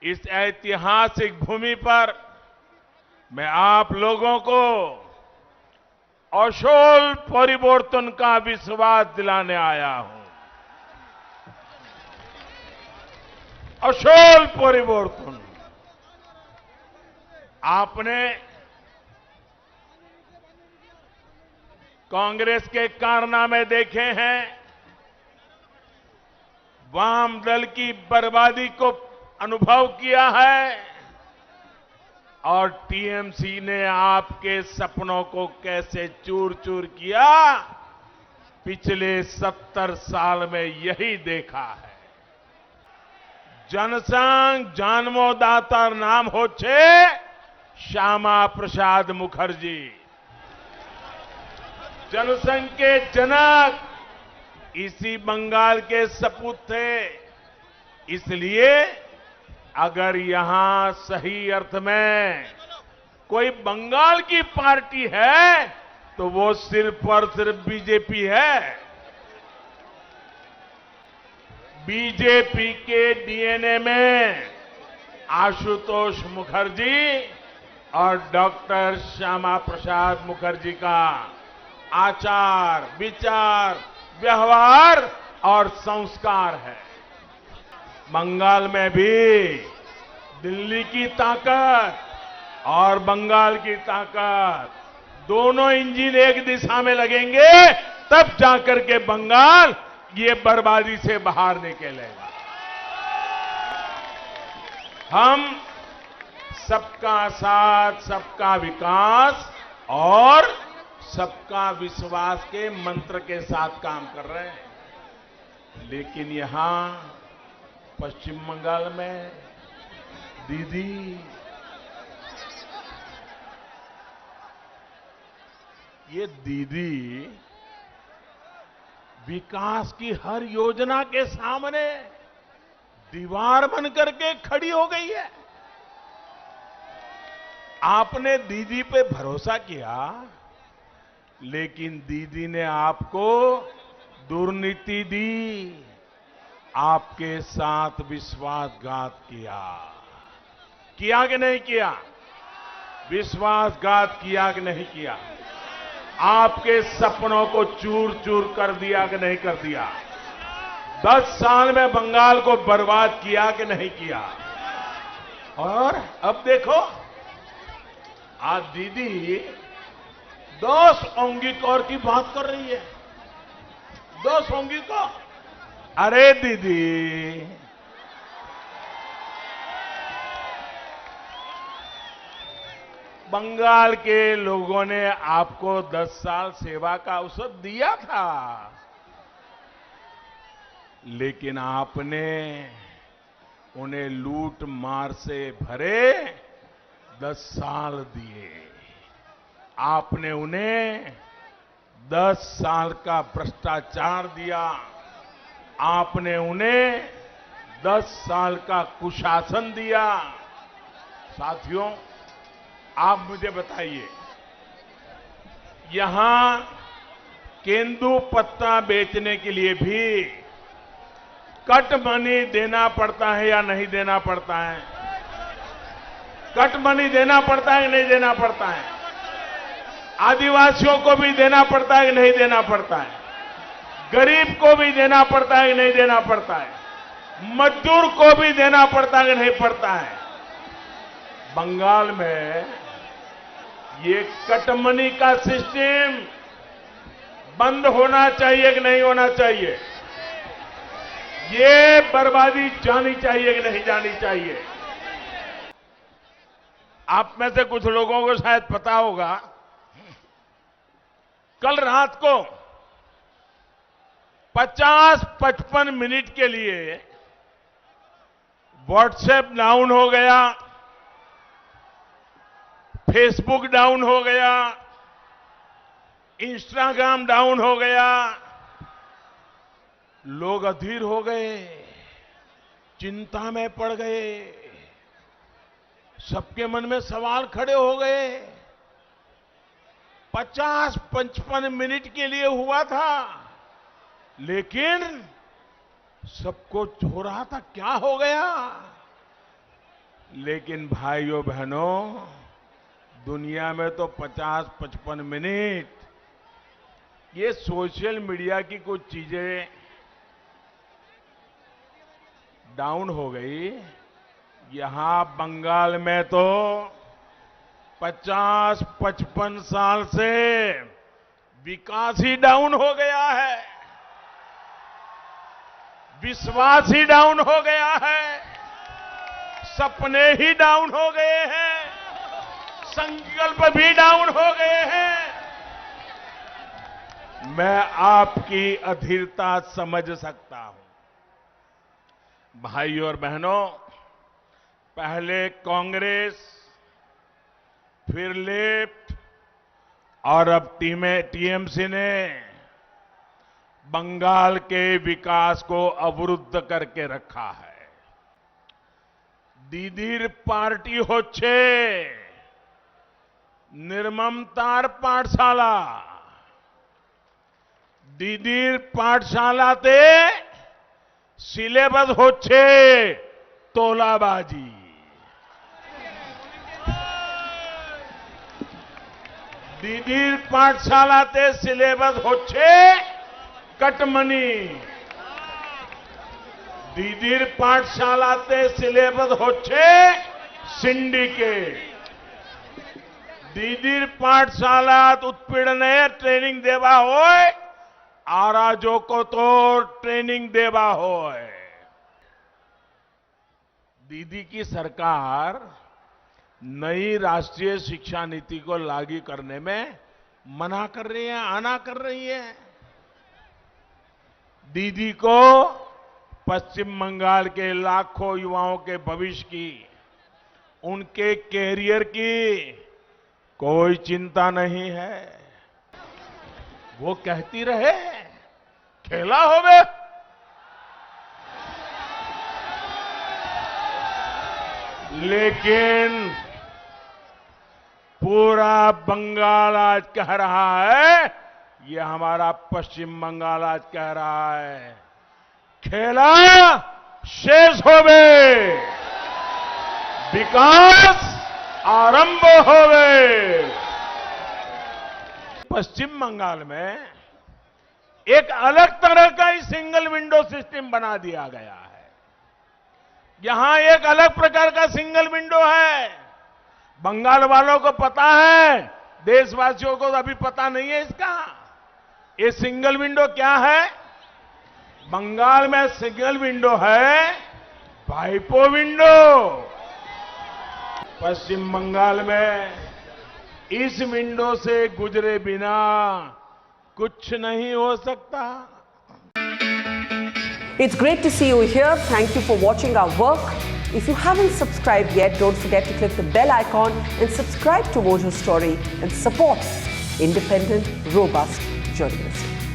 इस ऐतिहासिक भूमि पर मैं आप लोगों को असोल परिवर्तन का विश्वास दिलाने आया हूं। असोल परिवर्तन। आपने कांग्रेस के कारनामे देखे हैं, वाम दल की बर्बादी को अनुभव किया है और टीएमसी ने आपके सपनों को कैसे चूर चूर किया, पिछले 70 साल में यही देखा है। जनसंघ जन्मदाता नाम होच्छे श्यामा प्रसाद मुखर्जी। जनसंघ के जनक इसी बंगाल के सपूत थे। इसलिए अगर यहां सही अर्थ में कोई बंगाल की पार्टी है तो वो सिर्फ और सिर्फ बीजेपी है। बीजेपी के डीएनए में आशुतोष मुखर्जी और डॉक्टर श्यामा प्रसाद मुखर्जी का आचार, विचार, व्यवहार और संस्कार है। बंगाल में भी दिल्ली की ताकत और बंगाल की ताकत, दोनों इंजन एक दिशा में लगेंगे तब जाकर के बंगाल ये बर्बादी से बाहर निकलेगा। हम सबका साथ, सबका विकास और सबका विश्वास के मंत्र के साथ काम कर रहे हैं। लेकिन यहां पश्चिम बंगाल में दीदी, ये दीदी विकास की हर योजना के सामने दीवार बनकर के खड़ी हो गई है। आपने दीदी पे भरोसा किया, लेकिन दीदी ने आपको दुर्नीति दी, आपके साथ विश्वासघात किया। किया कि नहीं किया? विश्वासघात किया कि नहीं किया? आपके सपनों को चूर चूर कर दिया कि नहीं कर दिया? 10 साल में बंगाल को बर्बाद किया कि नहीं किया? और अब देखो, आज दीदी 10 औंगीकौर की बात कर रही है। 10 औंगीकौर। अरे दीदी, बंगाल के लोगों ने आपको 10 साल सेवा का अवसर दिया था, लेकिन आपने उन्हें लूट मार से भरे 10 साल दिए। आपने उन्हें 10 साल का भ्रष्टाचार दिया। आपने उन्हें 10 साल का कुशासन दिया। साथियों, आप मुझे बताइए, यहां केंदू पत्ता बेचने के लिए भी कट मनी देना पड़ता है या नहीं देना पड़ता है? कट मनी देना पड़ता है कि नहीं देना पड़ता है? आदिवासियों को भी देना पड़ता है कि नहीं देना पड़ता है? गरीब को भी देना पड़ता है कि नहीं देना पड़ता है? मजदूर को भी देना पड़ता है कि नहीं पड़ता है? बंगाल में ये कटमनी का सिस्टम बंद होना चाहिए कि नहीं होना चाहिए? ये बर्बादी जानी चाहिए कि नहीं जानी चाहिए? आप में से कुछ लोगों को शायद पता होगा, कल रात को 50-55 मिनट के लिए व्हाट्सएप डाउन हो गया, फेसबुक डाउन हो गया, इंस्टाग्राम डाउन हो गया। लोग अधीर हो गए, चिंता में पड़ गए, सबके मन में सवाल खड़े हो गए। 50-55 मिनट के लिए हुआ था, लेकिन सब कुछ हो रहा था, क्या हो गया? लेकिन भाइयों बहनों, दुनिया में तो 50-55 मिनट ये सोशल मीडिया की कुछ चीजें डाउन हो गई। यहां बंगाल में तो 50-55 साल से विकास ही डाउन हो गया है, विश्वास ही डाउन हो गया है, सपने ही डाउन हो गए हैं, संकल्प भी डाउन हो गए हैं। मैं आपकी अधीरता समझ सकता हूं। भाइयों और बहनों, पहले कांग्रेस, फिर लेफ्ट और अब टीएमसी ने बंगाल के विकास को अवरुद्ध करके रखा है। दीदीर पार्टी होच्छे निर्ममतार पाठशाला। दीदीर पाठशालाते सिलेबस होच्छे तोलाबाजी। दीदीर पाठशालाते सिलेबस होच्छे कटमनी। दीदीर पाठशालाते सिलेबस होच्छे सिंडिकेट। दीदीर पाठशालात उत्पीड़ने ट्रेनिंग देवा होय, आराजो को तो ट्रेनिंग देवा होय। दीदी की सरकार नई राष्ट्रीय शिक्षा नीति को लागू करने में मना कर रही है, आना कर रही है। दीदी को पश्चिम बंगाल के लाखों युवाओं के भविष्य की, उनके कैरियर की कोई चिंता नहीं है। वो कहती रहे खेला होवे। लेकिन पूरा बंगाल आज कह रहा है, ये हमारा पश्चिम बंगाल आज कह रहा है, खेला शेष होवे, विकास आरंभ होवे। पश्चिम बंगाल में एक अलग तरह का ही सिंगल विंडो सिस्टम बना दिया गया है। यहां एक अलग प्रकार का सिंगल विंडो है। बंगाल वालों को पता है, देशवासियों को अभी पता नहीं है इसका। ये सिंगल विंडो क्या है? बंगाल में सिंगल विंडो है वाइपो विंडो। पश्चिम बंगाल में इस विंडो से गुजरे बिना कुछ नहीं हो सकता। It's great to see you here. Thank you for watching our work. If you haven't subscribed yet, don't forget to click the bell icon and subscribe to Mojo Story and support independent, robust journalism.